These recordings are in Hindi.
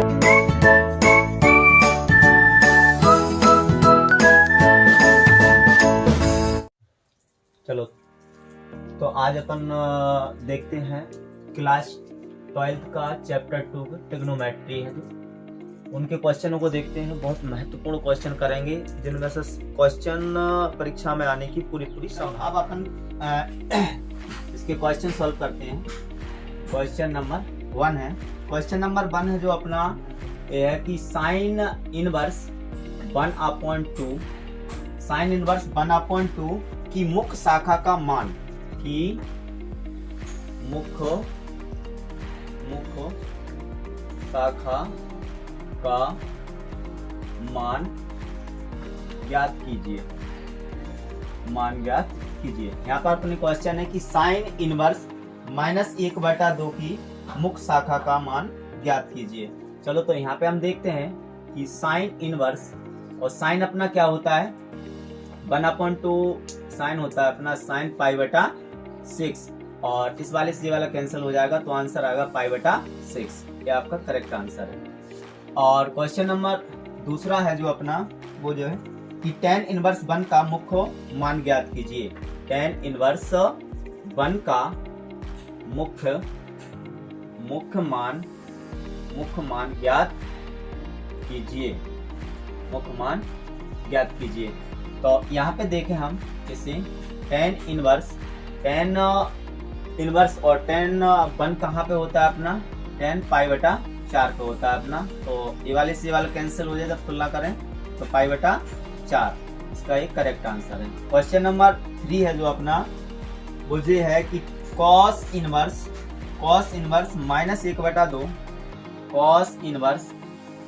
चलो तो आज अपन देखते हैं क्लास 12th का चैप्टर 2 ट्रिग्नोमेट्री है जो उनके क्वेश्चनों को देखते हैं। बहुत महत्वपूर्ण क्वेश्चन करेंगे जिनमें से क्वेश्चन परीक्षा में आने की पूरी संभावना। अब अपन इसके क्वेश्चन सॉल्व करते हैं। क्वेश्चन नंबर 1 है। क्वेश्चन नंबर 1 है जो अपना ये है कि साइन इनवर्स 1/2 साइन इनवर्स 1/2 की मुख्य शाखा का मान की मुख्य शाखा का मान ज्ञात कीजिए। यहाँ पर अपने क्वेश्चन है कि साइन इनवर्स -1/2 की मुख्य शाखा का मान ज्ञात कीजिए। चलो तो यहाँ पे हम देखते हैं कि साइन इनवर्स और साइन अपना क्या होता है 1/2 साइन होता है अपना साइन π/6 और इस वाले से ये वाला कैंसिल हो जाएगा तो आंसर आएगा π/6। ये आपका करेक्ट आंसर है। और क्वेश्चन नंबर दूसरा है जो अपना वो जो है कि tan इनवर्स 1 का मुख्य मान ज्ञात कीजिए। tan इनवर्स 1 का मुख्य मान ज्ञात कीजिए। तो यहाँ पे देखें हम इसे tan इनवर्स और tan 1 कहाँ पे होता है अपना tan π/4 पे होता है अपना। तो ये वाले से ये वाला कैंसिल हो जाए जब तुलना करें तो π/4 इसका एक करेक्ट आंसर है। क्वेश्चन नंबर 3 है जो अपना वो ये है कि cos इनवर्स -1/2 cos इनवर्स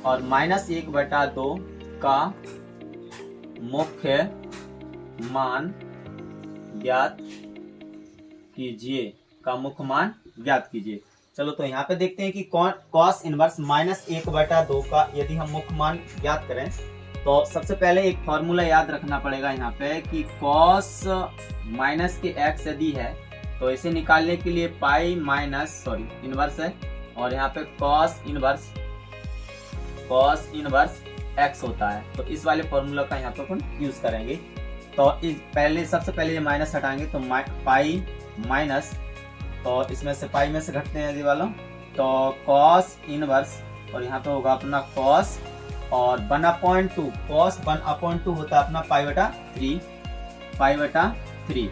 और -1/2 का मुख्य मान ज्ञात कीजिए। चलो तो यहाँ पे देखते हैं कि cos इनवर्स -1/2 का यदि हम मुख्य मान ज्ञात करें तो सबसे पहले एक फॉर्मूला याद रखना पड़ेगा यहाँ पे कि cos माइनस के x यदि है तो इसे निकालने के लिए इनवर्स है और यहाँ पे cos इनवर्स x होता है। तो इस वाले फॉर्मूला का यहाँ पे अपन यूज करेंगे। तो सबसे पहले ये माइनस हटाएंगे तो पाई माइनस, तो इसमें से पाई में से घटते हैं यदि वाला तो cos इनवर्स और यहाँ पे होगा अपना cos और 1/2 cos 1/2 होता है अपना π/3।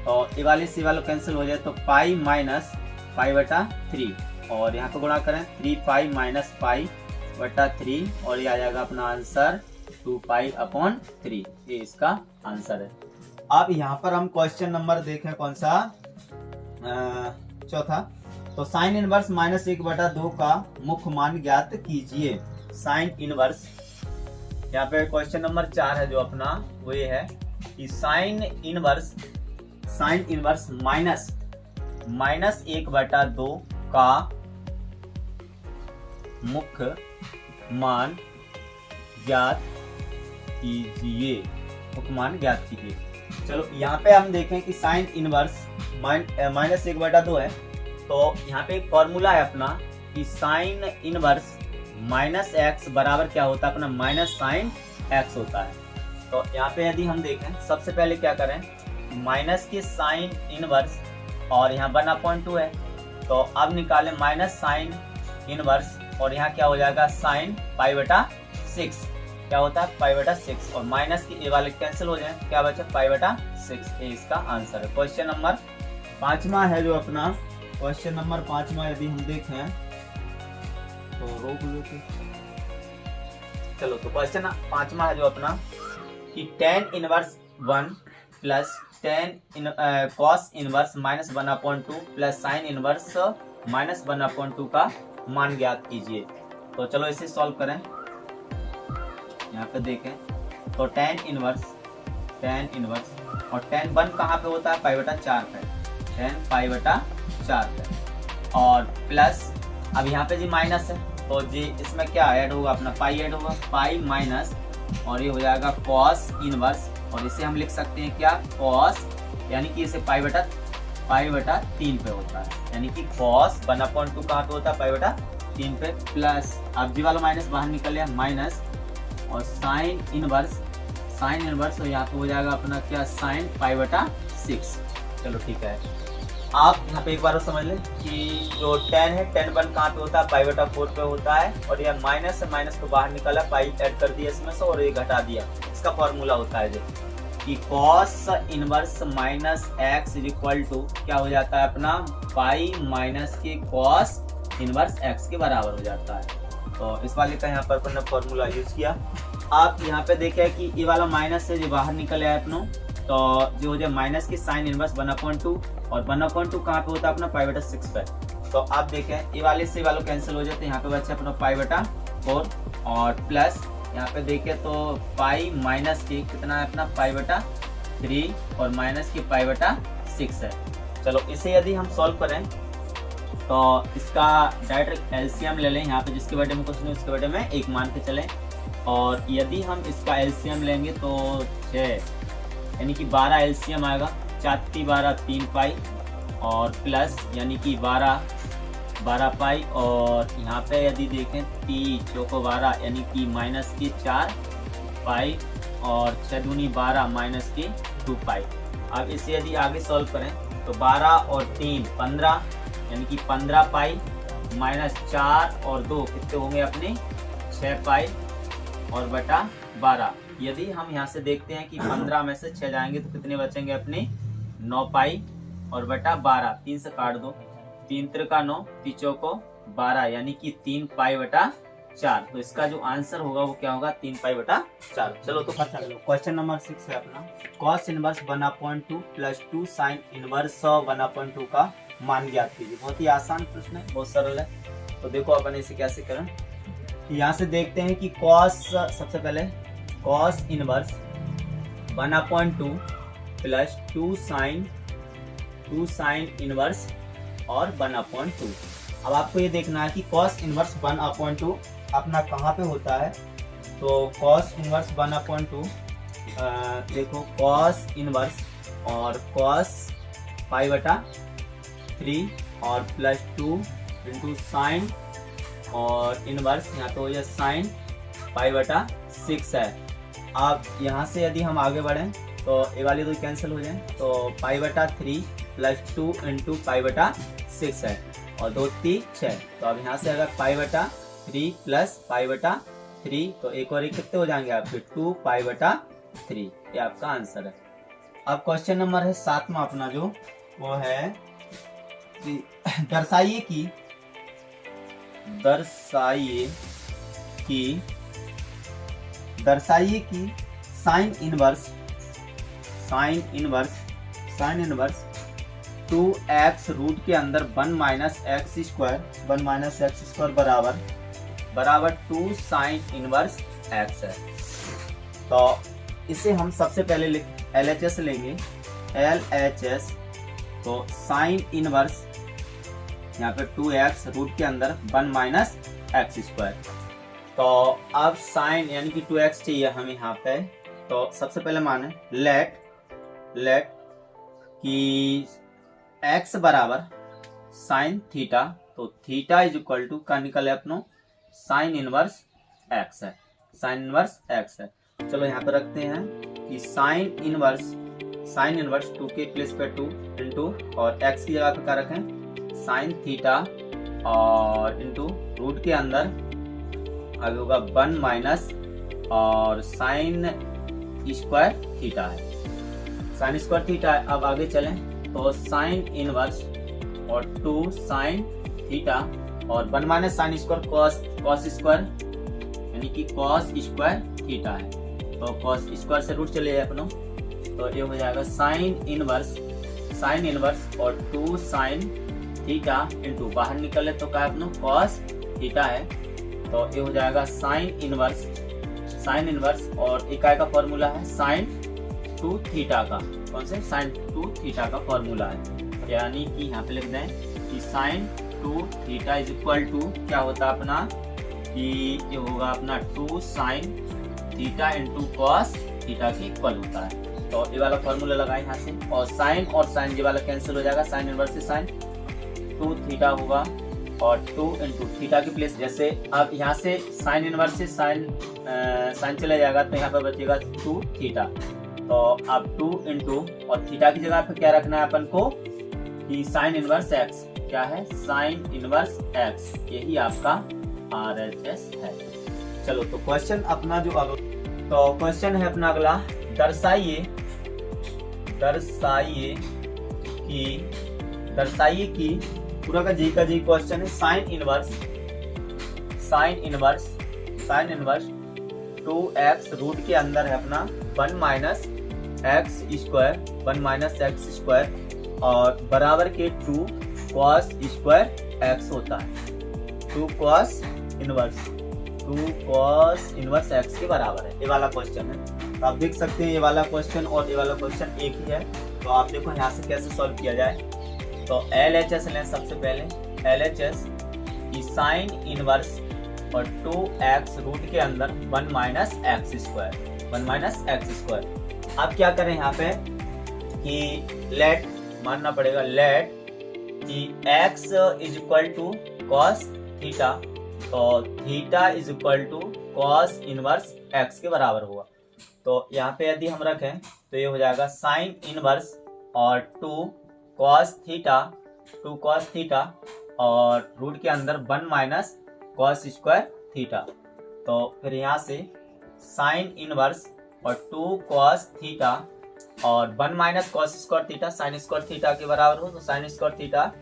तो ये वाले से वाला कैंसिल हो जाए तो पाई माइनस π/3 और यहाँ पे गुणा करें 3π - π/3 और ये आ जाएगा अपना आंसर 2π/3। ये इसका आंसर है। अब यहाँ पर हम क्वेश्चन नंबर देखें कौन सा चौथा। तो साइन इनवर्स -1/2 का मुख्य मान ज्ञात कीजिए। साइन इनवर्स यहाँ पे क्वेश्चन नंबर 4 है जो अपना वो ये है कि साइन इनवर्स -1/2 का मुख्य मान ज्ञात कीजिए। चलो यहाँ पे हम देखें कि साइन इनवर्स -1/2 है तो यहाँ पे एक फॉर्मूला है अपना कि साइन इनवर्स -x बराबर क्या होता है अपना माइनस साइन x होता है। तो यहाँ पे यदि हम देखें सबसे पहले क्या करें माइनस के साइन इनवर्स और यहाँ 1/2 है तो अब निकालें माइनस साइन इनवर्स और यहाँ क्या हो जाएगा साइन π/6 क्या होता है π/6 और माइनस के ए वाले कैंसिल हो जाए क्या बचा π/6। ये इसका आंसर है। क्वेश्चन नंबर 5वां है जो अपना क्वेश्चन नंबर 5वां यदि हम देखें तो रोक लो। चलो तो क्वेश्चन 5वां है जो अपना कि tan inverse 1 plus cos inverse -1/2 plus sine inverse -1/2 का मान ज्ञात कीजिए। तो चलो इसे सॉल्व करें। यहाँ पे देखें तो tan इनवर्स और tan 1 कहाँ पे होता है π/4 पे tan π/4 पे और प्लस अब यहाँ पे जी माइनस है तो जी इसमें क्या ऐड होगा अपना पाई ऐड होगा पाई माइनस और ये हो जाएगा cos इनवर्स और इसे हम लिख सकते हैं क्या cos यानी कि इसे π/3 पे होता है यानी कि cos 1/2 कहाँ पे होता है 3 पे प्लस, अब जी वाला माइनस बाहर निकल गया माइनस, और साइन इनवर्स और यहाँ पे हो जाएगा अपना क्या साइन पाई/6। चलो ठीक है, आप यहाँ पे एक बार समझ लें कि जो 10 है 10 1 कहाँ पे होता है पाई/4 पे होता है, और यह माइनस है, माइनस को बाहर निकाला, पाई ऐड कर दिया इसमें से और ये घटा दिया। इसका फॉर्मूला होता है जो कि cos inverse minus x is equal to क्या हो जाता है अपना पाई माइनस के कॉस इनवर्स एक्स के बराबर हो जाता है। तो इस वाले का यहाँ पर अपन ने फॉर्मूला यूज किया। आप यहाँ पे देखें कि ये वाला माइनस से जो बाहर निकल आया अपनों, तो जो हो जाए माइनस की साइन इनवर्स 1/2 और 1/2 कहाँ पे होता है अपना पाई/6 पे। तो आप देखें ये वाले से वालों कैंसिल हो जाते हैं, यहाँ पे बच्चे अपना पाई/4 और प्लस यहाँ पे देखें तो पाई माइनस की कितना है अपना पाई/3 और माइनस की पाई/6 है। चलो इसे यदि हम सॉल्व करें तो इसका डायरेक्ट एलसीएम ले लें, यहाँ पे जिसके बटे में क्वेश्चन है उसके बटे में 1 मान के चलें, और यदि हम इसका एलसीएम लेंगे तो 6 यानी कि 12 एलसीएम आएगा, 4 × 12 3 पाई और प्लस यानी कि 12 पाई, और यहाँ पे यदि देखें 3 चौको 12 यानी कि माइनस की 4 पाई और 6 दूनी 12 माइनस की 2 पाई। अब इसे यदि आगे सॉल्व करें तो 12 और 3 15 यानी कि 15 पाई माइनस 4 और 2 कितने होंगे अपने 6 पाई और बटा 12। यदि हम यहाँ से देखते हैं कि 15 में से 6 जाएंगे तो कितने बचेंगे अपने 9 पाई और बटा 12, 3 से काट दो, 3 × 9 3 चौको 12 यानी कि 3 पाई/4। तो इसका जो आंसर होगा वो क्या होगा 3 पाई/4। चलो तो पता चलो क्वेश्चन नंबर 6 है अपना cos inverse 1/2 plus 2 sine inverse 1/2 का मान ज्ञात कीजिए। बहुत ही आसान प्रश्न है, बहुत सरल है। तो देखो अपन इसे कैसे करें, यहाँ से देखते हैं कि कॉस, सबसे पहले cos inverse 1/2 plus 2 sine inverse और 1/2। अब आपको ये देखना है कि कॉस इनवर्स 1/2 अपना कहाँ पे होता है। तो कॉस इनवर्स 1/2 देखो कॉस इनवर्स और कॉस पाई/3 और प्लस 2 इंटू साइन और इनवर्स यहाँ तो ये साइन पाई/6 है। अब यहाँ से यदि हम आगे बढ़ें तो ये वाली दो कैंसिल हो जाए, तो पाई/3 प्लस 2 इंटू पाई/6 है और 2 3 6। तो अब यहाँ से अगर पाई/3 प्लस पाई/3 तो एक और एक कितने हो जाएंगे आपके 2 पाई/3। ये आपका आंसर है। अब क्वेश्चन नंबर है 7 में अपना जो वो है दर्शाइए कि साइन इनवर्स 2x रूट के अंदर 1 - x² बराबर 2 साइन इनवर्स x है। तो इसे हम सबसे पहले LHS लेंगे, LHS। तो साइन इनवर्स यहाँ पे 2x रूट के अंदर 1 - x²। तो अब साइन यानी कि 2x चाहिए हमें यहाँ पे। तो सबसे पहले माने लेट कि x बराबर साइन थीटा, तो थीटा इज इक्वल टू का निकले अपनो साइन इनवर्स x है, साइन इनवर्स x है। चलो यहाँ पे रखते हैं कि साइन इनवर्स 2 के प्लेस पे 2 इंटू और x की जगह पे क्या रखें साइन थीटा और इंटू रूट के अंदर आगे होगा 1 माइनस और साइन स्क्वायर थीटा है, साइन स्क्वायर थीटा है। अब आगे चलें तो साइन इनवर्स और 2 साइन थीटा और 1 minus sine square cos square यानी कि कॉस स्क्वायर थीटा है। तो कॉस स्क्वायर से रूट चले जाए अपनों, तो ये हो जाएगा साइन इनवर्स और 2 साइन थीटा इंटू बाहर निकले तो क्या अपनों कॉस थीटा है। तो ये हो जाएगा साइन इनवर्स और इकाई का फॉर्मूला है साइन 2 थीटा का, कौन से साइन 2 थीटा का फॉर्मूला है, यानी कि यहाँ पे लिख दें कि sine 2 theta is equal to क्या होता है अपना कि ये होगा अपना 2 sine theta into cos theta के इक्वल होता है। तो ये वाला फॉर्मूला लगाए यहाँ से और साइन ये वाला कैंसिल हो जाएगा, साइन इनवर्स से साइन 2 थीटा होगा और 2 इंटू थीटा की प्लेस, जैसे अब यहाँ से साइन इनवर्स से साइन चला जाएगा तो यहाँ पर बचेगा 2 थीटा। तो अब 2 इंटू और थीटा की जगह पे क्या रखना है अपन को कि साइन इनवर्स एक्स, क्या है साइन इनवर्स एक्स, यही आपका RHS है। चलो तो क्वेश्चन अपना जो तो क्वेश्चन है अपना अगला, दर्शाइए कि पूरा का जी क्वेश्चन है साइन इनवर्स 2x रूट के अंदर है अपना 1 माइनस एक्स स्क्वायर और बराबर के 2 कॉस स्क्वायर एक्स होता है। 2 कॉस इनवर्स एक्स के बराबर है, ये वाला क्वेश्चन है। तो आप देख सकते हैं ये वाला क्वेश्चन और ये वाला क्वेश्चन एक ही है। तो आप देखो यहाँ से कैसे सॉल्व किया जाए। तो LHS लें सबसे पहले, LHS की साइन इनवर्स और 2x रूट के अंदर 1 माइनस एक्स स्क्वायर। अब क्या करें यहाँ पे कि लेट मानना पड़ेगा, लेट कि x is equal to cos theta, तो theta is equal to cos inverse x के बराबर होगा। तो यहाँ पे यदि हम रखें तो ये हो जाएगा साइन इनवर्स और 2 कॉस थीटा और रूट के अंदर 1 माइनस कॉस स्क्वायर थीटा। तो फिर यहाँ से साइन इनवर्स और 2 कॉस थीटा और 1 minus cos square theta sine square theta के बराबर हो, तो साइन स्क्वायर थीटा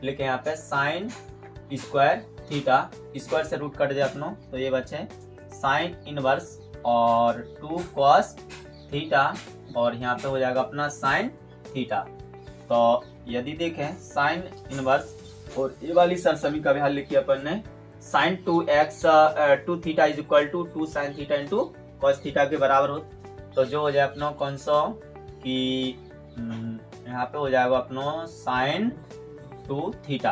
लिखे यहाँ पे साइन स्क्वायर थीटा, स्क्वायर से रूट कट जाए अपनों, तो ये बचे साइन इनवर्स और 2 कॉस थीटा और यहाँ पे हो जाएगा अपना साइन थीटा। तो यदि देखें साइन इनवर्स और ये वाली सरसमी का भी हल लिखिए अपन ने, sine 2 theta is equal to 2 sine theta into cos theta के बराबर हो। तो जो हो जाए अपना कौन सा कि यहाँ पे हो जाएगा अपना साइन 2 थीटा,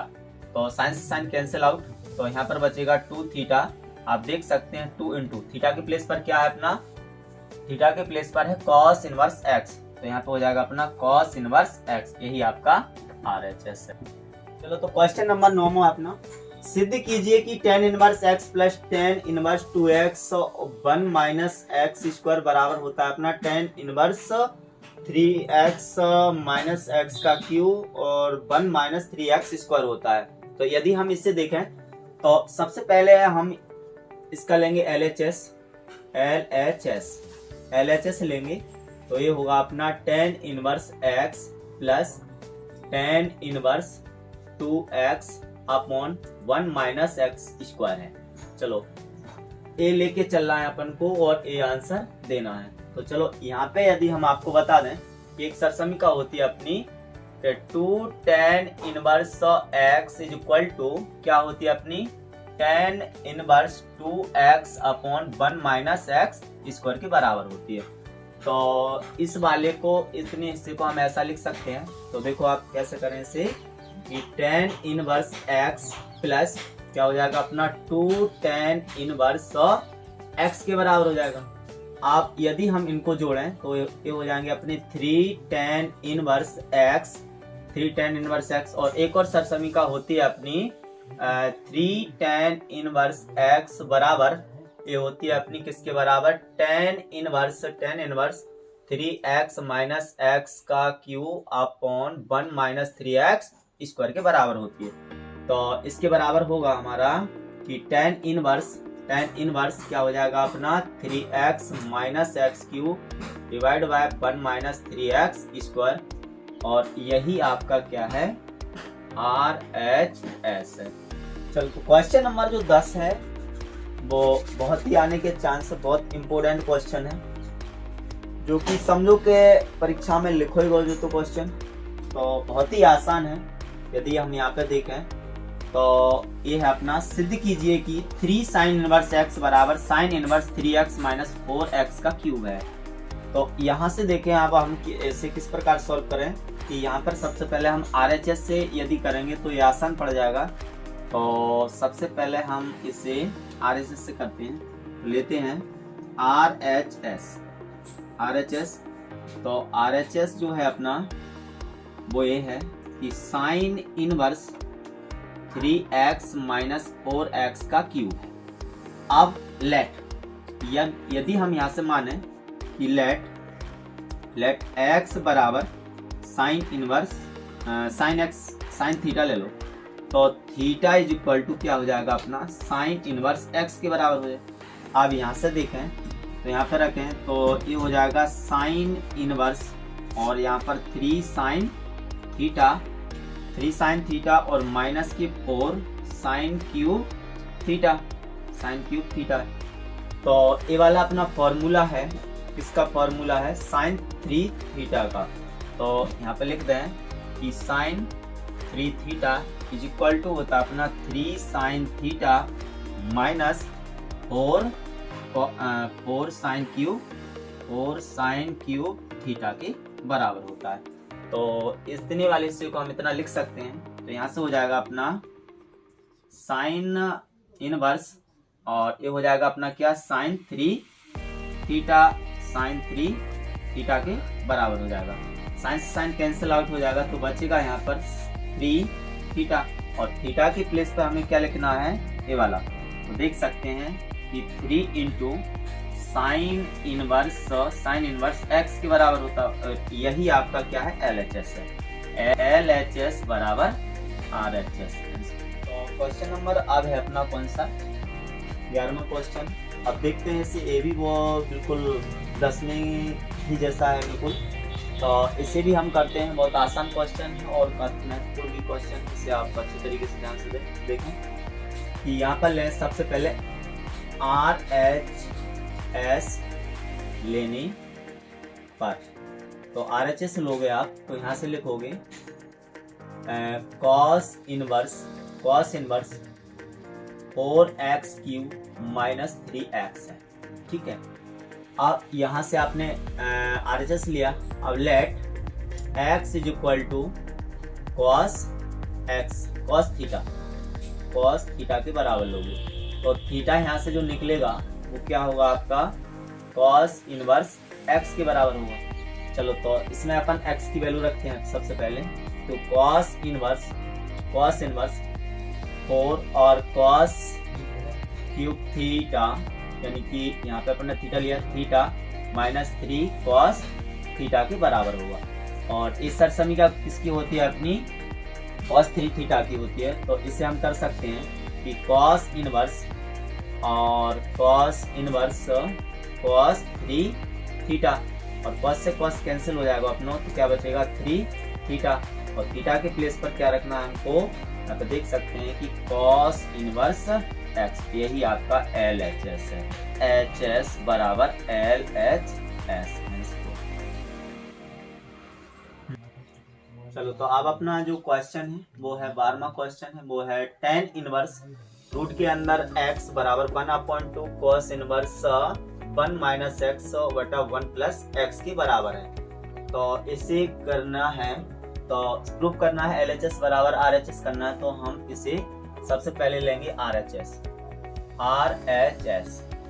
तो साइन से साइन कैंसिल आउट, तो यहाँ पर बचेगा 2 थीटा। आप देख सकते हैं 2 इंटू थीटा के प्लेस पर क्या है अपना, थीटा के प्लेस पर है कॉस इनवर्स एक्स, तो यहाँ पे हो जाएगा अपना कॉस इनवर्स एक्स, यही आपका RHS है। चलो तो क्वेश्चन नंबर 9 अपना, सिद्ध कीजिए कि tan inverse x plus tan inverse 2x 1 minus x square बराबर होता है अपना tan inverse 3x minus x का क्यूब और 1 माइनस 3x स्क्वायर होता है। तो यदि हम इससे देखें तो सबसे पहले हम इसका लेंगे LHS लेंगे, तो ये होगा अपना tan inverse x plus tan inverse 2x upon 1 minus x square है। चलो ए लेके चल रहा है अपन को और ए आंसर देना है। तो चलो यहाँ पे यदि हम आपको बता दें कि एक सरसमीका होती है अपनी 2 tan inverse x is equal to क्या होती है अपनी tan inverse 2x upon 1 minus x square के बराबर होती है। तो इस वाले को, इतने हिस्से को हम ऐसा लिख सकते हैं। तो देखो आप कैसे करें इसे कि tan इनवर्स x प्लस क्या हो जाएगा अपना 2 tan इनवर्स x के बराबर हो जाएगा। आप यदि हम इनको जोड़ें तो ये हो जाएंगे अपने 3 tan इनवर्स x और एक और सरसमीका होती है अपनी 3 tan इनवर्स x बराबर, ये होती है अपनी किसके बराबर tan inverse 3x minus x का cube upon 1 minus 3x square के बराबर होती है। तो इसके बराबर होगा हमारा कि tan इनवर्स क्या हो जाएगा अपना 3x minus x cube divide by 1 minus 3x square, और यही आपका क्या है RHS है। चलो तो क्वेश्चन नंबर जो 10 है वो बहुत ही आने के चांस है, बहुत इंपॉर्टेंट क्वेश्चन है जो कि समझो के परीक्षा में लिखोगे जो तो क्वेश्चन तो बहुत ही आसान है। यदि हम यहाँ पे देखें तो ये है अपना, सिद्ध कीजिए कि 3 साइन इनवर्स x बराबर sine inverse 3x minus 4x का क्यूब है। तो यहाँ से देखें अब हम ऐसे किस प्रकार सॉल्व करें कि यहाँ पर सबसे पहले हम RHS से यदि करेंगे तो ये आसान पड़ जाएगा। तो सबसे पहले हम इसे RHS से करते हैं, तो लेते हैं RHS। तो RHS जो है अपना वो ये है कि sine inverse 3x minus 4x का क्यूब है। अब लेट यदि हम यहाँ से माने कि लेट x बराबर sine inverse sine x sine theta ले लो, तो थीटा इज इक्वल टू क्या हो जाएगा अपना साइन इनवर्स x के बराबर हो जाएगा। अब यहाँ से देखें तो यहाँ पर रखें तो ये हो जाएगा साइन इनवर्स और यहाँ पर 3 साइन थीटा और माइनस की 4 साइन क्यूब थीटा तो ये वाला अपना फॉर्मूला है। इसका फॉर्मूला है साइन 3 थीटा का। तो यहाँ पे लिख दें कि sine 3 theta is equal to होता है अपना 3 sine theta minus 4 sine cube theta के बराबर होता है। तो इतने वाले हिस्से को हम इतना लिख सकते हैं। तो यहाँ से हो जाएगा अपना साइन इनवर्स और ये हो जाएगा अपना क्या साइन 3 थीटा के बराबर हो जाएगा। साइन से साइन कैंसिल आउट हो जाएगा तो बचेगा यहाँ पर 3 थीटा और थीटा के प्लेस पर हमें क्या लिखना है ये वाला। तो देख सकते हैं कि 3 इंटू साइन इनवर्स x के बराबर होता है। यही आपका क्या है LHS है। LHS बराबर RHS। तो क्वेश्चन नंबर अब है अपना कौन सा 11वां क्वेश्चन। अब देखते हैं इसे ये भी वो बिल्कुल 10वीं ही जैसा है बिल्कुल। तो इसे भी हम करते हैं, बहुत आसान क्वेश्चन है और काफी महत्वपूर्ण भी क्वेश्चन है। इसे आप अच्छे तरीके से ध्यान से देखें कि यहाँ पर लें सबसे पहले RHS लेने पर। तो RHS लोगे आप तो यहाँ से लिखोगे cos inverse 4x cube minus 3x है। ठीक है, अब यहाँ से आपने RHS लिया। अब let x is equal to cos theta के बराबर लोगे। तो थीटा यहाँ से जो निकलेगा वो क्या होगा आपका cos इनवर्स x के बराबर होगा। चलो तो इसमें अपन x की वैल्यू रखते हैं सबसे पहले। तो cos इनवर्स 4 और cos क्यूब थीटा यानी कि यहाँ पे अपन ने थीटा लिया थीटा माइनस 3 cos थीटा के बराबर होगा। और इस सरसमी किसकी होती है अपनी cos 3 थीटा की होती है। तो इसे हम कर सकते हैं कि cos इनवर्स और cos 3 थीटा और cos से cos कैंसिल हो जाएगा अपनों। तो क्या बचेगा 3 थीटा और थीटा के प्लेस पर क्या रखना है हमको। यहाँ पे देख सकते हैं कि cos इनवर्स x, यही आपका LHS है। HS बराबर LHS। चलो तो अब अपना जो क्वेश्चन है वो है 12वां क्वेश्चन है, वो है tan इनवर्स रूट के अंदर x बराबर 1/2 cos इनवर्स 1 माइनस x बटा 1 प्लस x के बराबर है। तो इसे करना है, तो प्रूफ करना है LHS बराबर RHS करना है। तो हम इसे सबसे पहले लेंगे RHS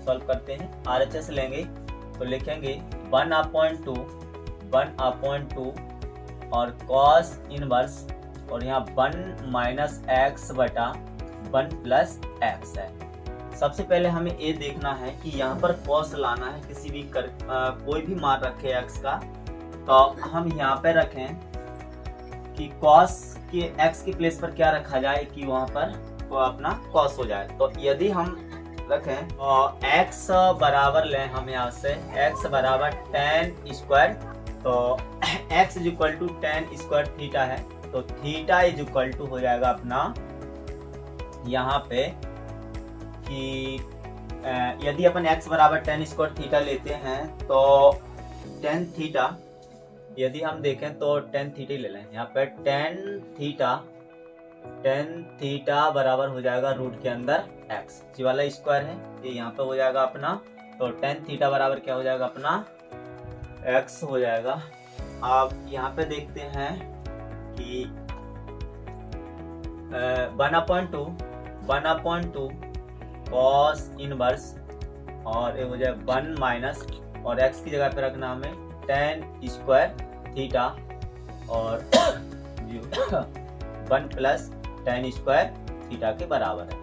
सॉल्व करते हैं। RHS लेंगे तो लिखेंगे 1/2 और cos इनवर्स और यहाँ 1 माइनस x बटा 1 प्लस x है। सबसे पहले हमें ये देखना है कि यहाँ पर cos लाना है किसी भी कोई भी मान रखे x का। तो हम यहाँ पे रखें कि cos के x के प्लेस पर क्या रखा जाए कि वहां पर तो अपना cos हो जाए। तो यदि हम रखें और x बराबर लें हम यहाँ से x बराबर tan स्क्वायर। तो x is equal to tan square theta है। तो थीटा इज इक्वल टू हो जाएगा अपना यहाँ पे कि यदि अपन x बराबर tan स्क्वायर थीटा लेते हैं तो tan थीटा यदि हम देखें तो tan थीटा ले लें। यहाँ पे tan थीटा बराबर हो जाएगा रूट के अंदर x, जी वाला स्क्वायर है ये यहाँ पे हो जाएगा अपना। तो tan थीटा बराबर क्या हो जाएगा अपना x हो जाएगा। अब यहाँ पे देखते हैं कि 1/2 cos इनवर्स और ये हो जाए 1 माइनस और x की जगह पे रखना हमें tan स्क्वायर थीटा और 1 प्लस tan स्क्वायर थीटा के बराबर है।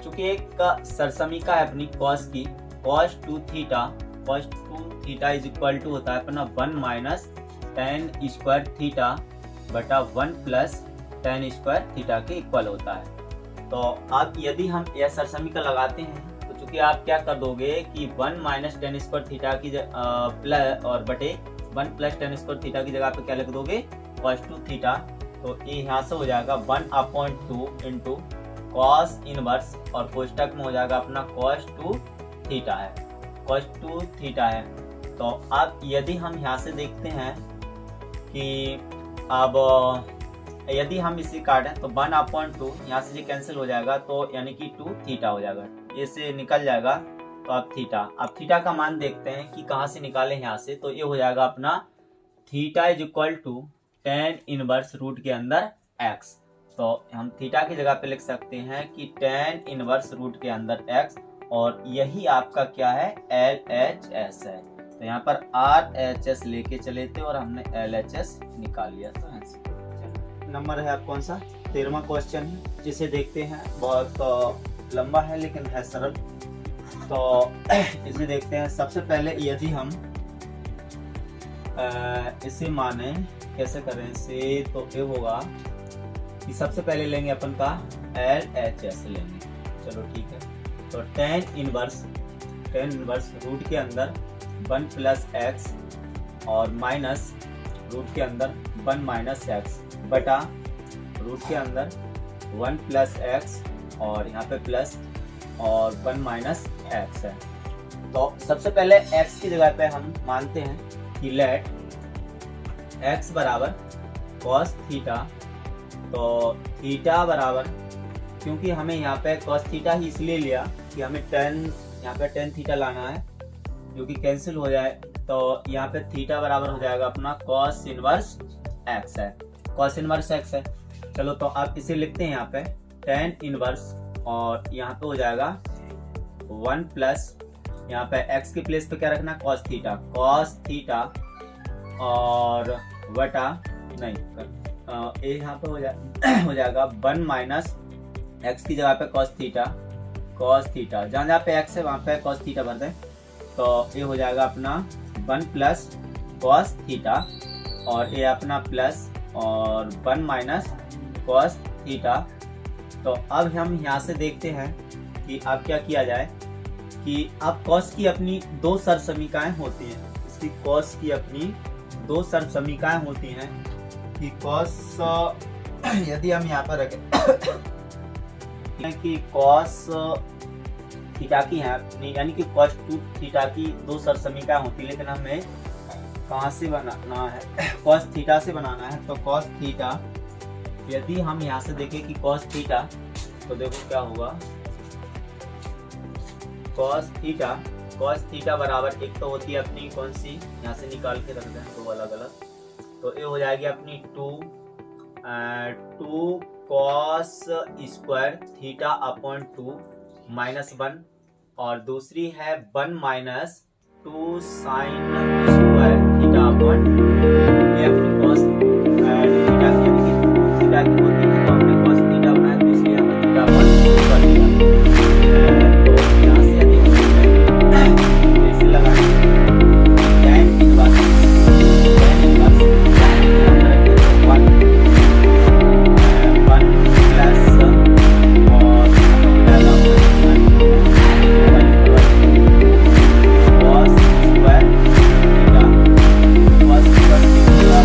चूंकि एक सरसमीका है अपनी कॉस की, cos 2 theta is equal to होता है अपना 1 माइनस टेन स्क्वायर थीटा बटा 1 प्लस टेन स्क्वायर थीटा के इक्वल होता है। तो अब यदि हम यह सरसमीका लगाते हैं तो चूंकि आप क्या कर दोगे कि 1 माइनस टेन स्क्वायर थीटा की प्लस और बटे 1 प्लस टेन स्क्वायर थीटा की जगह पे क्या लिख दोगे cos 2 थीटा। तो ये यहाँ से हो जाएगा 1/2 इंटू कॉस इनवर्स और कोष्टक में हो जाएगा अपना cos 2 थीटा है, cos 2 थीटा है। तो अब यदि हम यहाँ से देखते हैं कि अब यदि हम इसे काटें तो 1/2 यहाँ से ये कैंसिल हो जाएगा, तो यानी कि 2 थीटा हो जाएगा, ये से निकल जाएगा। तो अब थीटा का मान देखते हैं कि कहाँ से निकालें यहाँ से। तो ये हो जाएगा अपना theta is equal to tan inverse root के अंदर x। तो हम थीटा की जगह पे लिख सकते हैं कि tan इनवर्स रूट के अंदर x, और यही आपका क्या है LHS है। तो यहाँ पर RHS लेके चले थे और हमने LHS निकाल लिया। तो आंसर नंबर है आप कौन सा 13वां क्वेश्चन है, जिसे देखते हैं। बहुत लंबा है लेकिन है सरल। तो इसे देखते हैं। सबसे पहले यदि हम इसे माने कैसे करें इसे, तो ये होगा कि सबसे पहले लेंगे अपन का LHS लेंगे। चलो ठीक है। तो tan इनवर्स रूट के अंदर 1 प्लस एक्स और माइनस रूट के अंदर 1 माइनस एक्स बटा रूट के अंदर 1 प्लस एक्स और यहाँ पे प्लस और 1 माइनस एक्स है। तो सबसे पहले x की जगह पे हम मानते हैं कि लेट x बराबर cos थीटा। तो थीटा बराबर, क्योंकि हमें यहाँ पे cos थीटा ही इसलिए लिया कि हमें यहाँ पे tan थीटा लाना है, जो कि कैंसिल हो जाए। तो यहाँ पे थीटा बराबर हो जाएगा अपना cos इनवर्स x है, cos इनवर्स x है। चलो तो आप इसे लिखते हैं यहाँ पे tan इनवर्स, और यहाँ पे हो जाएगा 1 प्लस, यहाँ पे x के प्लेस पे क्या रखना cos थीटा और बटा नहीं यहाँ पे हो जाएगा 1 माइनस x की जगह पे cos थीटा, जहाँ पे x है वहाँ पे cos थीटा भर दें। तो ये हो जाएगा अपना 1 प्लस cos थीटा और ये अपना प्लस और 1 माइनस cos थीटा। तो अब हम यहाँ से देखते हैं कि अब क्या किया जाए कि अब cos की अपनी दो सरसमीकाएं होती हैं। इसकी cos की अपनी दो सरसमीकाएं होती हैं कि cos, यदि हम यहाँ पर रखें कि cos थीटा की है यानी कि cos 2 थीटा की दो सरसमीकाएं होती, लेकिन हमें कहाँ से बनाना है cos थीटा से बनाना है। तो cos थीटा, यदि हम यहाँ से देखें कि cos थीटा, तो देखो क्या होगा cos थीटा बराबर एक तो होती है अपनी कौन सी, यहाँ से निकाल के रख दें दो अलग अलग। तो ये हो जाएगी अपनी 2 cos square theta upon 2 minus 1, और दूसरी है 1 minus 2 sine square theta upon, ये अपनी cos थीटा की होती है। तो हमने cos थीटा बनाया, तो इसलिए हमें थीटा अपॉन कर दिया। तो यहाँ से यदि इसे लगाएं tan इनवर्स 1 प्लस और cos square theta, cos square theta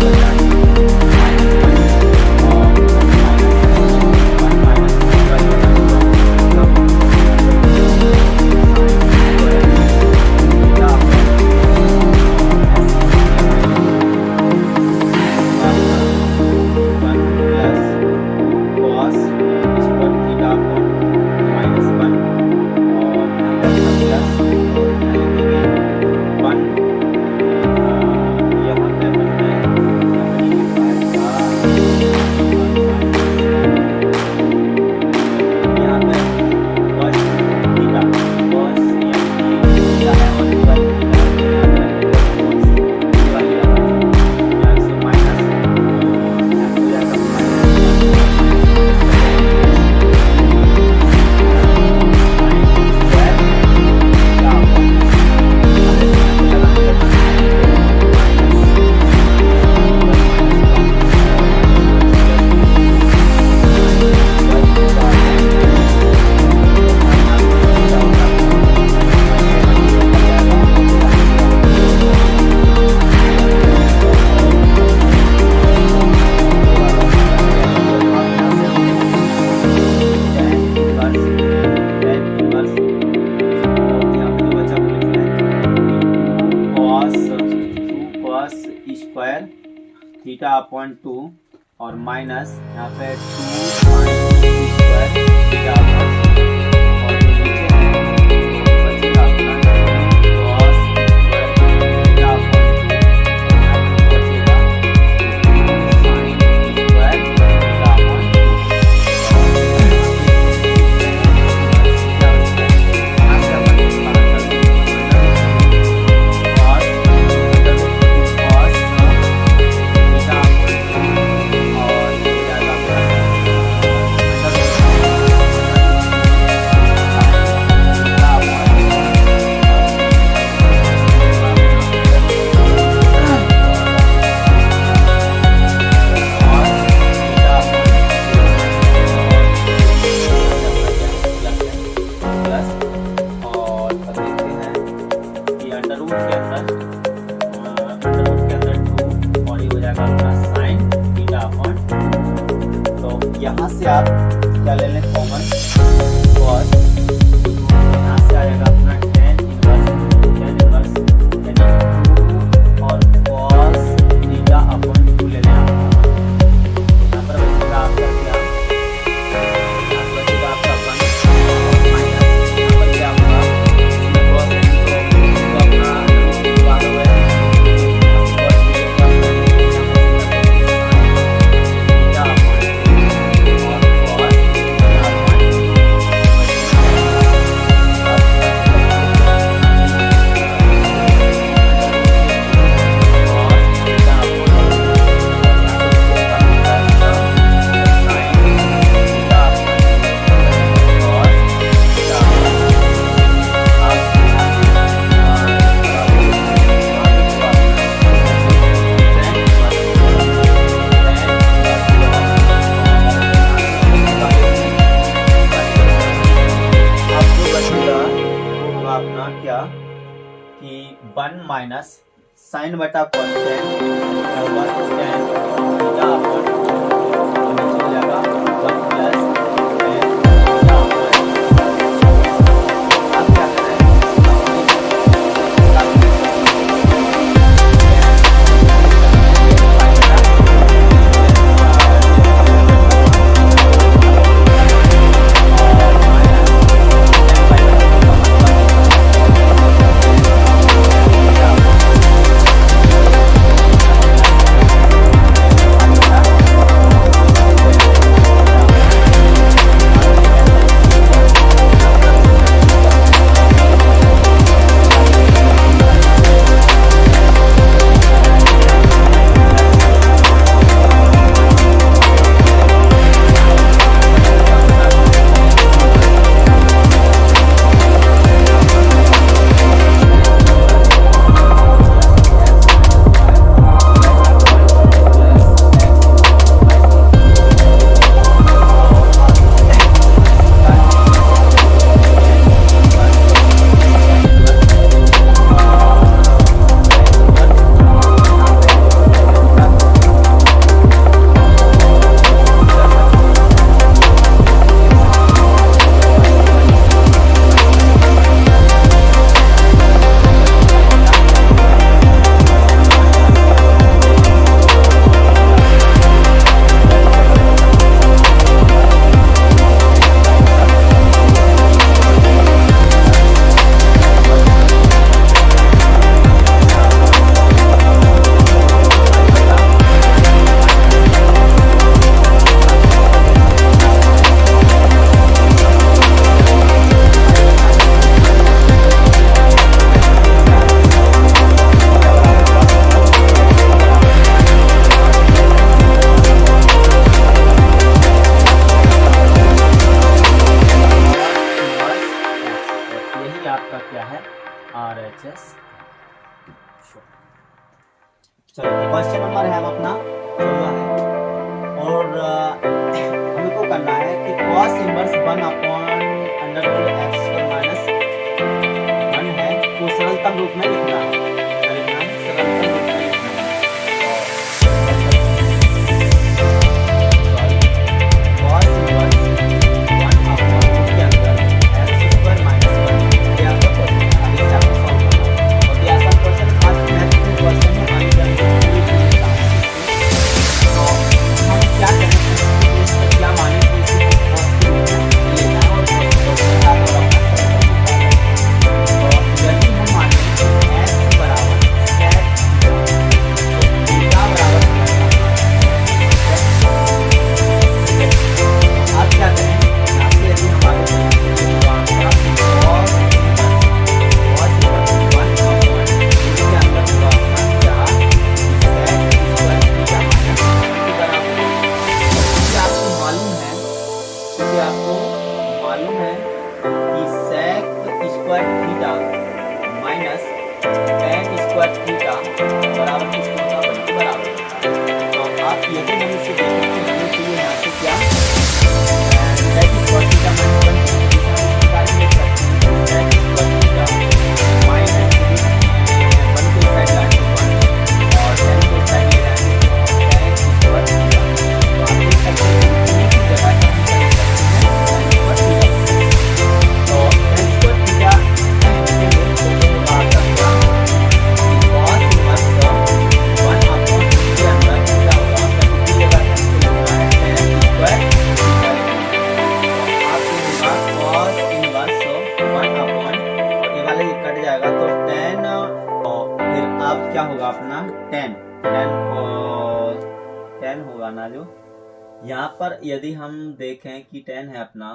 theta upon 2 और माइनस यहाँ पे 2 साइन स्क्वायर थीटा अपॉन 2 और जो नीचे है तो बचेगा अपना cos स्क्वायर थीटा अपॉन 2 यहाँ पे बचेगा साइन स्क्वायर थीटा अपॉन 2 यहाँ से आप क्या ले लें कॉमन cos यहाँ से आएगा अपना tan इनवर्स यानी 2 और cos थीटा अपॉन 2 ले लें आप यहाँ पर बचेगा आपका क्या यहाँ बचेगा आपका 1 माइनस यहाँ पर क्या होगा इसमें cos तो अपना बाहर हुआ है अपना क्या कि 1 माइनस साइन बटा cos tan tan theta upon 2 और नीचे हो जाएगा 1 प्लस tan थीटा अपॉन अब क्या RHS। चलो क्वेश्चन नंबर है अपना 16 है और हमें को करना है कि cos inverse 1 upon under root x पर माइनस 1 है तो सरलतम रूप में लिखना है सरलतम रूप में क्या होगा अपना 10 होगा ना। जो यहाँ पर यदि हम देखें कि 10 है अपना,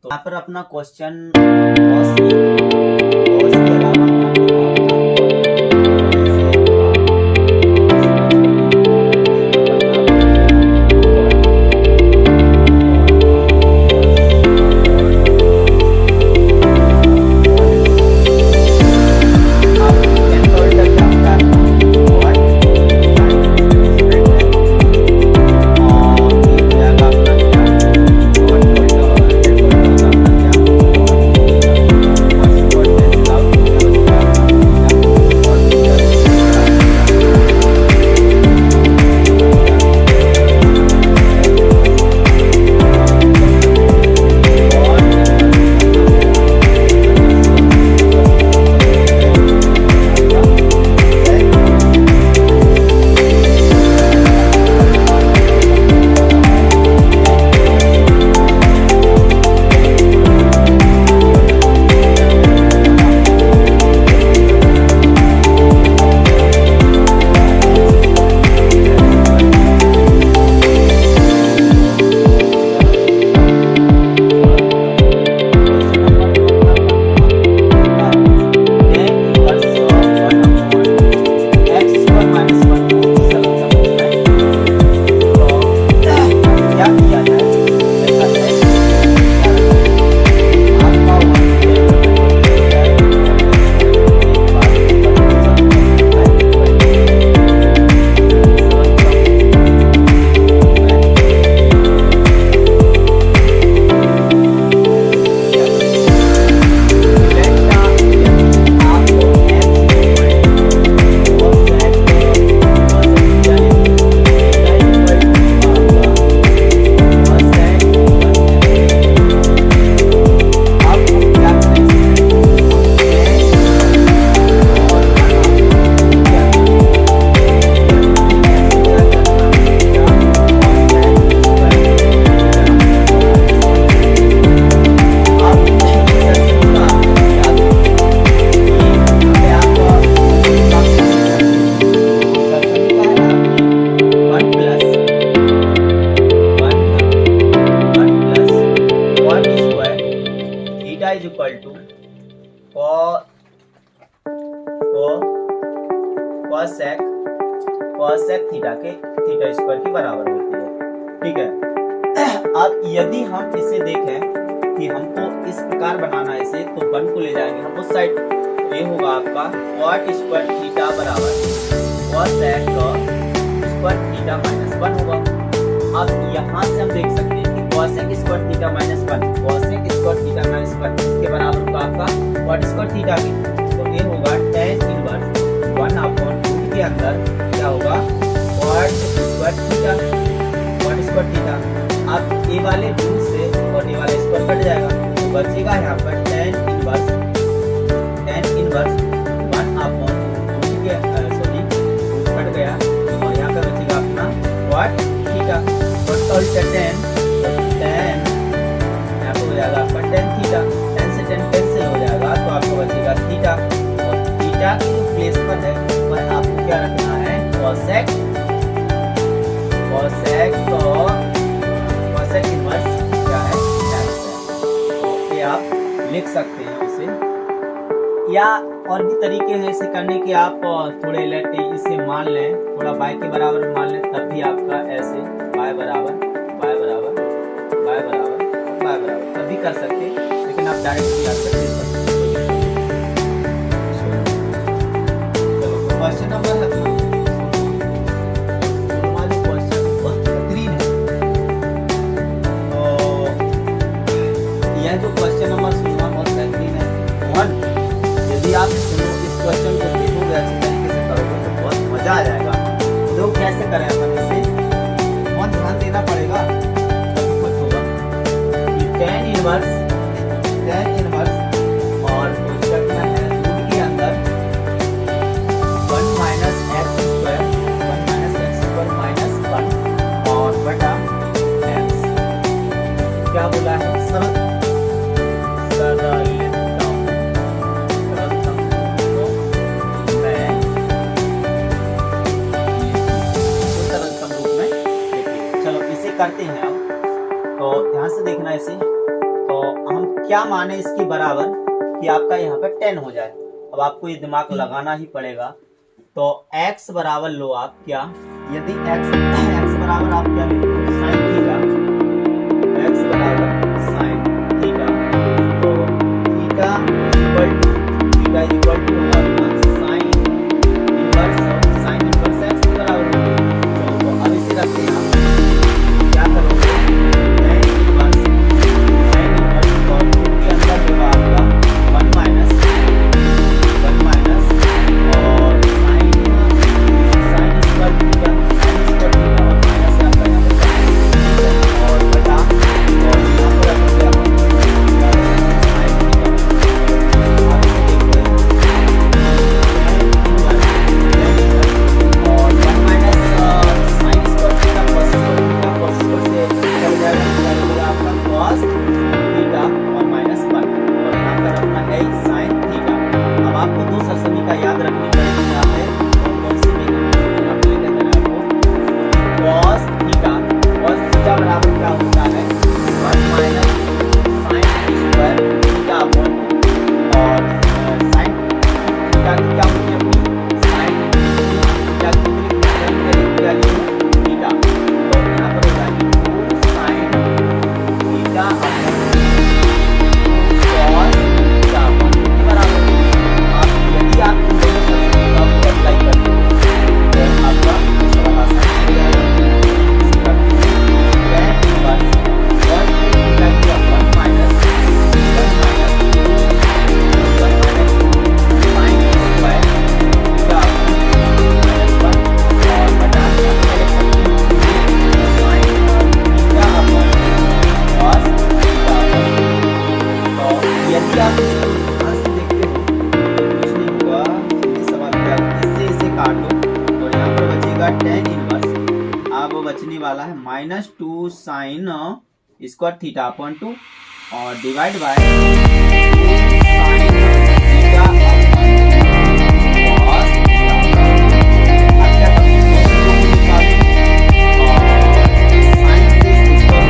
तो यहाँ पर अपना question is equal to cosec theta के थीटा स्क्वायर के बराबर होती है। ठीक है, अब यदि हम इसे देखें कि हमको इस प्रकार बनाना है इसे, तो 1 को ले जाएंगे हम उस साइड, तो ये होगा आपका cot स्क्वायर थीटा बराबर cosec स्क्वायर थीटा माइनस 1 होगा। अब यहाँ से हम देख सकते हैं कि cosec square theta minus 1 cosec square theta minus 1 इसके बराबर होगा आपका cot स्क्वायर थीटा की, तो ये होगा tan इनवर्स 1/2 के अंदर क्या होगा cot स्क्वायर थीटा। अब ए वाले रूट से और ए वाले स्क्वायर कट जाएगा, तो बचेगा यहाँ पर tan इनवर्स 1/2 के सॉरी कट गया, और यहाँ पे बचेगा अपना cot थीटा और tan यहाँ पे हो जाएगा आपका tan थीटा, tan से tan कैंसिल हो जाएगा, तो आपको बचेगा थीटा, और थीटा की जो प्लेस पर है वह आपको क्या रखना है cosec इनवर्स क्या है tan है। तो ये आप लिख सकते हैं इसे, या और भी तरीके हैं इसे करने के, आप थोड़े लेट इसे मान लें, थोड़ा y के बराबर मान लें, तब भी आपका ऐसे y बराबर तब भी कर सकते हैं, लेकिन आप डायरेक्ट भी आंसर दे सकते हैं। चलो क्वेश्चन नंबर है हमारे क्वेश्चन बहुत बेहतरीन है। तो यह जो क्वेश्चन नंबर सुनना बहुत बेहतरीन है, यदि आप इस क्वेश्चन को देखोगे अच्छी तरीके से करोगे तो बहुत मजा आ जाएगा। तो कैसे करें अपन इसे, बहुत ध्यान देना पड़ेगा, तभी कुछ होगा। tan इनवर्स और क्या है रूट के अंदर 1 माइनस एक्स स्क्वायर -1 और बटा x, क्या बोला है क्या मान है इसकी बराबर कि आपका यहाँ पे 10 हो जाए। अब आपको ये दिमाग लगाना ही पड़ेगा। तो x बराबर लो आप क्या, यदि x बराबर आप क्या लिखते हो, साइन थीटा, x बराबर साइन थीटा, तो थीटा इक्वल टू अपना साइन इनवर्स x के बराबर होगा। तो अब इसे रखते हैं आप क्या करोगे, tan इनवर्स और के अंदर होगा आपका 1 माइनस और साइन स्क्वायर थीटा और माइनस आपका यहाँ पे और बटा और यहाँ पर रखोगे अपन साइन थीटा आप इसे देखते हैं और 1 minus sine square theta cos square से चल जाएगा आपका cos थीटा और माइनस 1 और यहाँ पर रखना है साइन थीटा। अब आपको दो सरसमी का याद रखनी पड़ेगी यहाँ पे, कौन सी भी यहाँ पे लेकर देना आपको cos थीटा बराबर क्या होता है 1 minus sine square theta upon और साइन थीटा की क्या होती है अपनी साइन थीटा की वैल्यू थीटा, तो यहाँ पर हो जाएगी 2 sine theta upon cos theta upon बराबर आप यदि आप इन दोनों सरसमी का अप्लाई करते हो तो आपका सवाल आसान हो जाएगा। tan इनवर्स cos थीटा की 1 minus sine square theta upon -1 और बटा sine theta upon cos theta. तो यदि आप ध्यान से देखते हो तो कुछ नहीं होगा, ये सवाल क्या इसे काट दो और यहाँ पर बचेगा tan इनवर्स, अब बचने वाला है -2 साइन स्क्वायर थीटा अपॉन 2 और divide by sine theta upon cos theta. अब क्या करेंगे, दोनों को निकाल दो और साइन से स्क्वायर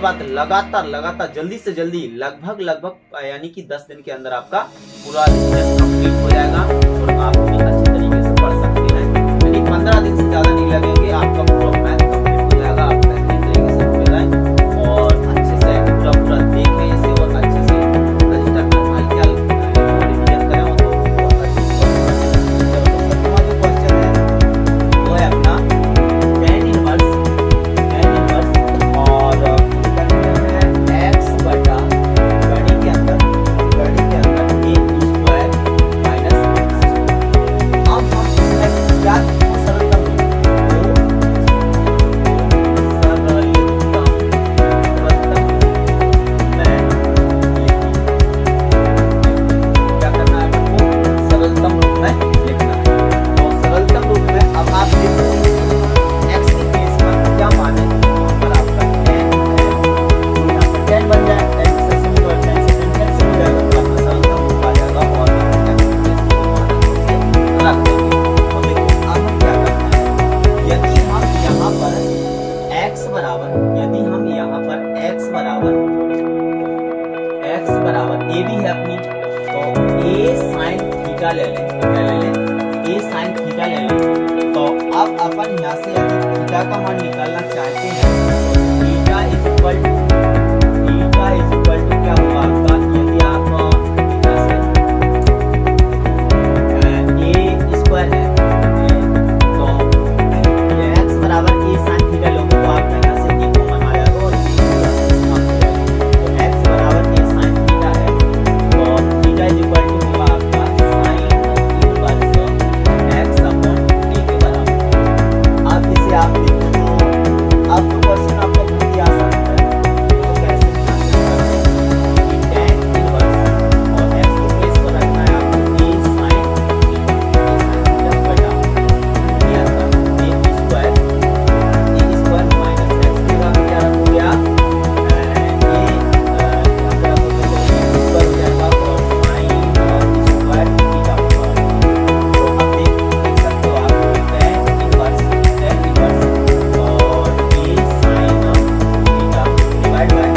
काट लगातार जल्दी से जल्दी लगभग यानी कि 10 दिन के अंदर आपका पूरा कंप्लीट हो जाएगा और आप भी अच्छी तरीके से पढ़ सकते हैं। यानी 15 दिन से ज्यादा नहीं लगेंगे, आपका पूरा मैथ कंप्लीट हो जाएगा। आप बेहतरीन तरीके से पढ़ जाएं और अच्छे से पूरा देखें इसे और अच्छे से रजिस्टर में हल्का रिवीजन करें तो बहुत अच्छे से क्वेश्चन है वो है अपना tan इनवर्स और x बटा गणित के अंदर a स्क्वायर माइनस ले लें, क्या ले लें, ए साइन थीटा ले लें। तो अब अपन यहाँ से यदि थीटा का मान निकालना चाहते हैं, थीटा इज इक्वल टू क्या होगा आपका, यदि आप थीटा से ए स्क्वायर है तो एक्स बराबर ए साइन थीटा लोगे तो आप यहाँ से ए कॉमन आ जाएगा और तो एक्स बराबर ए साइन थीटा है तो थीटा इज इक्वल टू होगा आपका साइन इनवर्स एक्स अपॉन ए के बराबर। अब इसे आप देखो तो अब तो क्वेश्चन आपको बहुत ही आसान है, तो कैसे tan इनवर्स और एक्स को प्लेस पर रखना है आपको ए साइन थीटा बटा ये आता ए स्क्वायर माइनस एक्स की जगह क्या हो गया ए स्क्वायर हो जाएगा और साइन स्क्वायर थीटा होगा। तो अब देख सकते हो आप tan इनवर्स और ए साइन थीटा डिवाइड बाय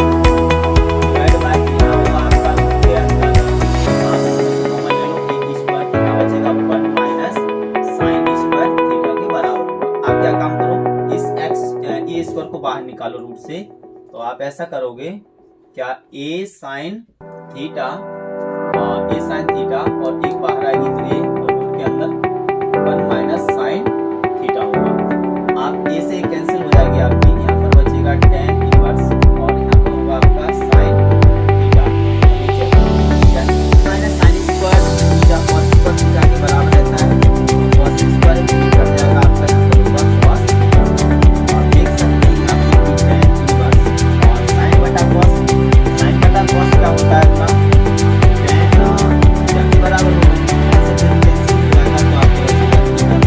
यहाँ होगा आपका के अंदर कॉमन ले लो ए स्क्वायर थीटा बचेगा 1 माइनस साइन स्क्वायर थीटा के बराबर होगा। आप क्या काम करो, इस एक्स ए स्क्वायर को बाहर निकालो रूट से, तो आप ऐसा करोगे क्या ए साइन थीटा और एक बाहर आएगी तो ए और रूट के अंदर 1 माइनस साइन थीटा होगा। आप ए से कैंसिल हो जाएगी आपकी, यहाँ पर बचेगा tan इनवर्स और यहाँ पर होगा आपका sign theta minus sine square theta cos square theta के बराबर रहता है। cos स्क्वायर थीटा हो जाएगा आपका यहाँ पर होगा cos थीटा। आप देख सकते हैं यहाँ पे tan इनवर्स और sin बटा cos क्या होता है आपका tan थीटा के बराबर होगा। ऐसे फिर कैंसिल हो जाएगा तो आपको बचेगा थीटा के बराबर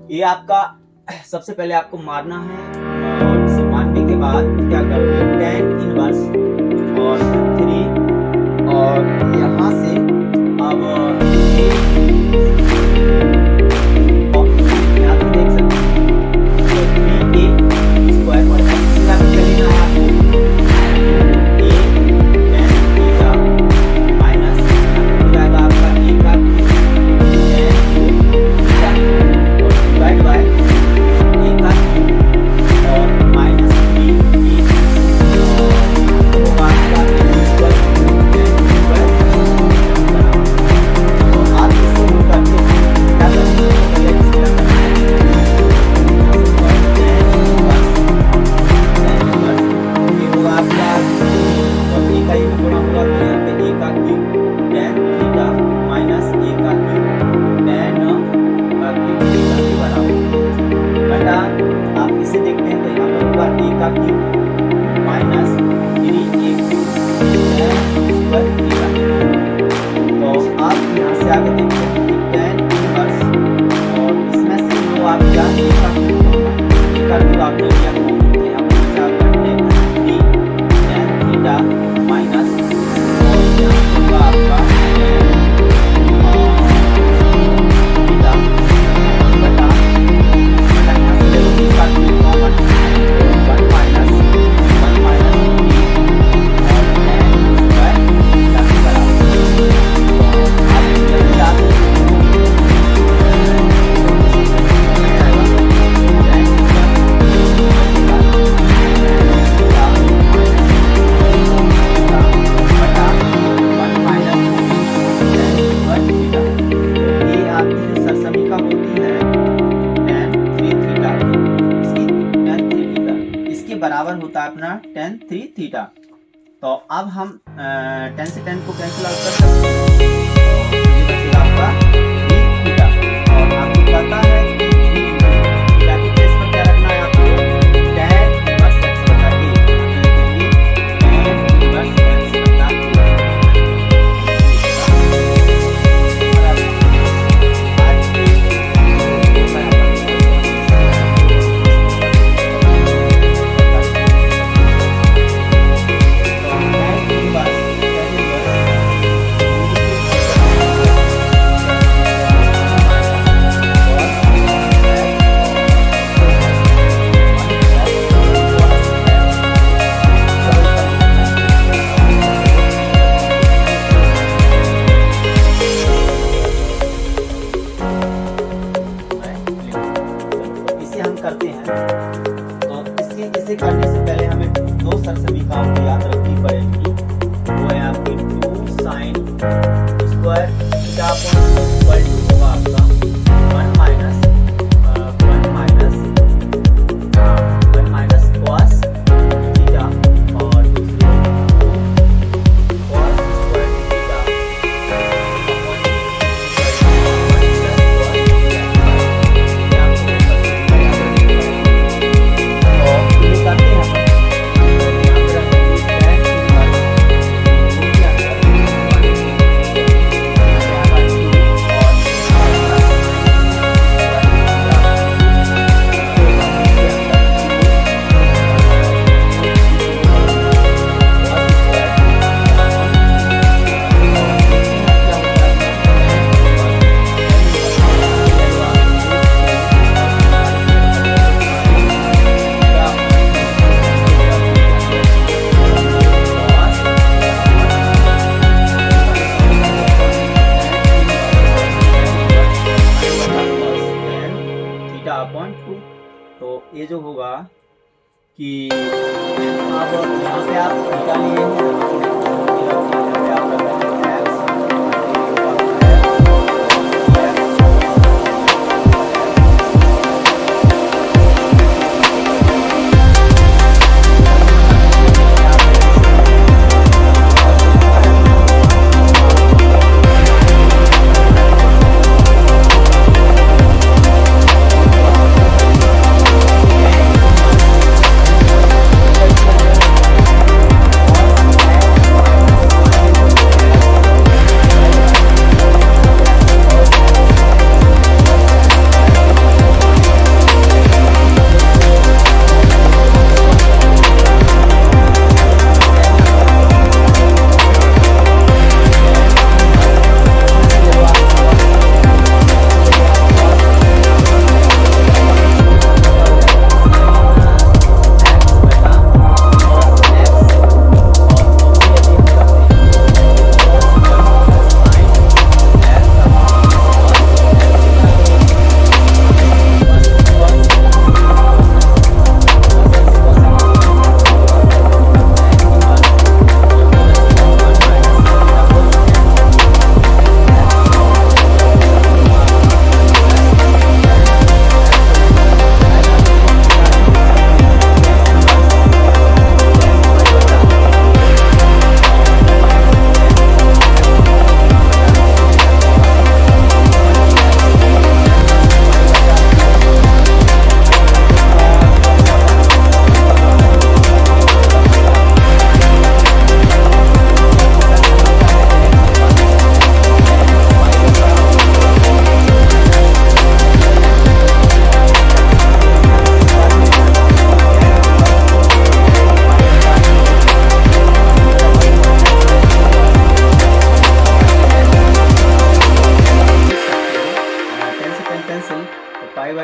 ये आपका सबसे पहले आपको मारना है और इसे मारने के बाद क्या करोगे tan इनवर्स और 3 और यहाँ से अब यहाँ पे देख सकते हैं 3a स्क्वायर और x का लेना है आपको a tan थीटा माइनस हो जाएगा आपका a का tan थीटा और डिवाइड बाय a का और का cube minus 3a³ square theta. तो आप यहाँ से आगे देखते हैं कि tan इनवर्स और इसमें से जो आप क्या a का क्यूब आपने लिया तो यहाँ पर क्या करते हैं कि tan थीटा माइनस और यहाँ होगा आपका थीटा बटा यहाँ से देखो a का क्यूब कॉमन 1 माइनस बराबर होता है अपना tan 3 थीटा। तो अब हम tan से tan को कैंसिल आउट कर सकते हैं, तो ये बचेगा आपका 3 थीटा। और आपको पता है कि थीटा की प्लेस पर क्या रखना है आपको tan इनवर्स x बटा a, लिखेंगे tan इनवर्स x बटा a। करते हैं तो इसे करने से पहले हमें दो सरसमीकाओं को याद रखनी पड़ेगी। वो है आपकी 2 sin square theta upon equal to होगा आपका 1 माइनस cos थीटा और दूसरी cos square theta upon upon 2। तो ये जो होगा कि अब यहाँ पे आप थीटा लिए हैं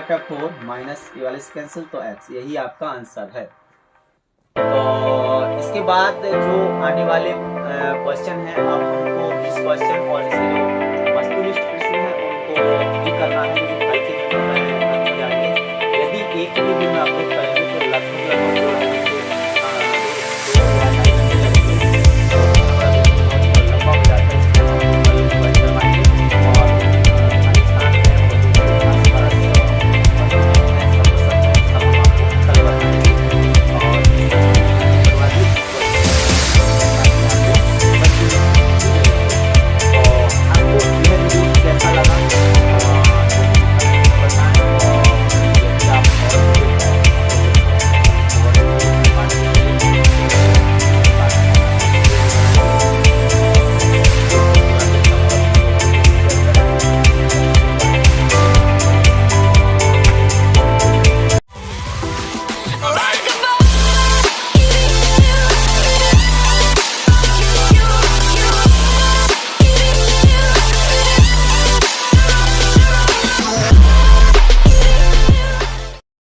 बटा 4 माइनस ये वाले से कैंसिल तो x, यही आपका आंसर है। तो इसके बाद जो आने वाले क्वेश्चन है, अब हमको इस क्वेश्चन और इसके जो वस्तुनिष्ठ प्रश्न है उनको भी करना है, जो हल्के में हो जाएंगे। यदि एक भी